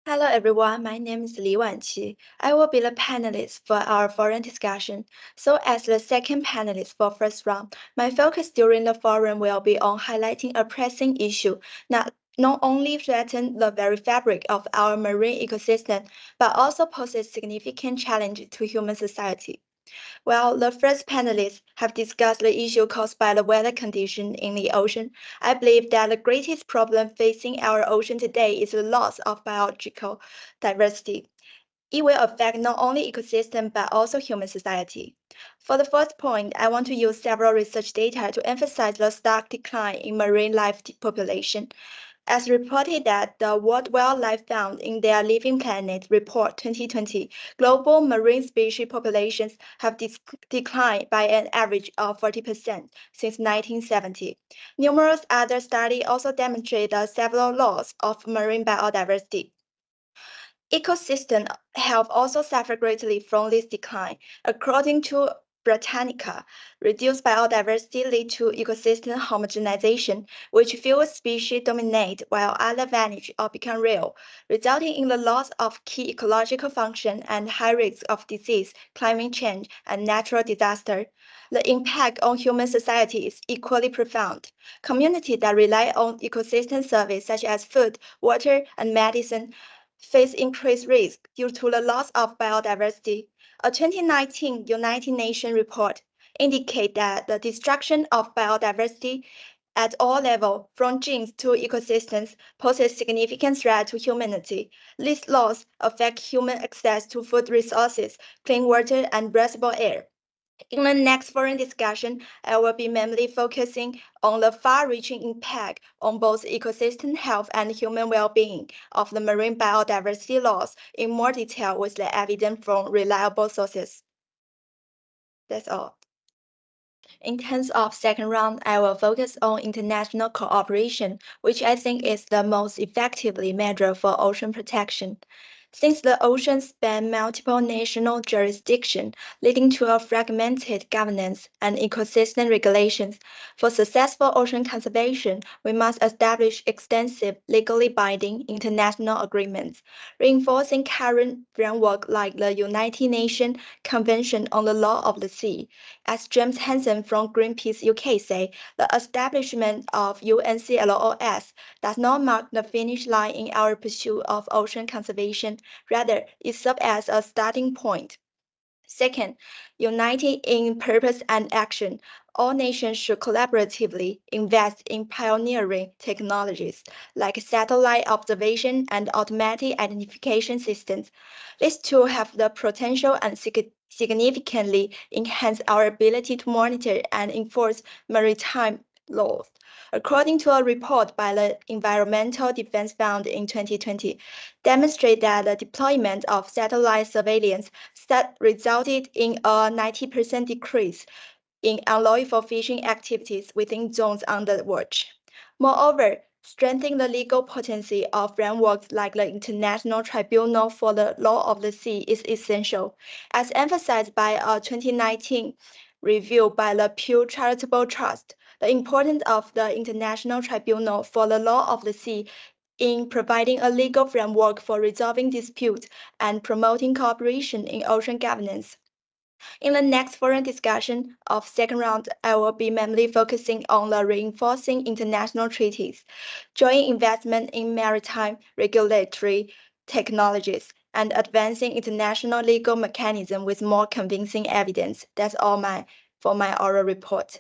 Hello everyone, my name is Li Wanqi. I will be the panelist for our forum discussion. So as the second panelist for first round, my focus during the forum will be on highlighting a pressing issue not only threaten the very fabric of our marine ecosystem, but also poses significant challenge to human society. While the first panelists have discussed the issue caused by the weather condition in the ocean, I believe that the greatest problem facing our ocean today is the loss of biological diversity. It will affect not only ecosystem but also human society. For the first point, I want to use several research data to emphasize the stark decline in marine life population. As reported that the World Wildlife Fund in their Living Planet report 2020, global marine species populations have declined by an average of 40% since 1970. Numerous other studies also demonstrate the several loss of marine biodiversity. Ecosystem have also suffered greatly from this decline. According to Britannica, reduced biodiversity lead to ecosystem homogenization, which fewer species dominate while others vanish or become rare, resulting in the loss of key ecological function and high risk of disease, climate change, and natural disaster. The impact on human society is equally profound. Communities that rely on ecosystem service such as food, water, and medicine face increased risk due to the loss of biodiversity. A 2019 United Nations report indicates that the destruction of biodiversity at all levels, from genes to ecosystems, poses significant threat to humanity. This loss affects human access to food resources, clean water, and breathable air. In the next forum discussion, I will be mainly focusing on the far-reaching impact on both ecosystem health and human well-being of the marine biodiversity loss in more detail with the evidence from reliable sources. That's all. In terms of second round, I will focus on international cooperation, which I think is the most effectively measure for ocean protection. Since the oceans span multiple national jurisdictions, leading to a fragmented governance and ecosystem regulations, for successful ocean conservation, we must establish extensive, legally binding international agreements, reinforcing current framework like the United Nations Convention on the Law of the Sea. As James Hansen from Greenpeace UK say, the establishment of UNCLOS does not mark the finish line in our pursuit of ocean conservation, rather, it serves as a starting point. Second, united in purpose and action, all nations should collaboratively invest in pioneering technologies like satellite observation and automatic identification systems. These tools have the potential and significantly enhance our ability to monitor and enforce maritime laws. According to a report by the Environmental Defense Fund in 2020, demonstrate that the deployment of satellite surveillance that resulted in a 90% decrease in unlawful fishing activities within zones under watch. Moreover, strengthening the legal potency of frameworks like the International Tribunal for the Law of the Sea is essential, as emphasized by a 2019 review by the Pew Charitable Trust. The importance of the International Tribunal for the Law of the Sea in providing a legal framework for resolving disputes and promoting cooperation in ocean governance. In the next forum discussion of second round, I will be mainly focusing on the reinforcing international treaties, joint investment in maritime regulatory technologies, and advancing international legal mechanism with more convincing evidence. That's all for my oral report.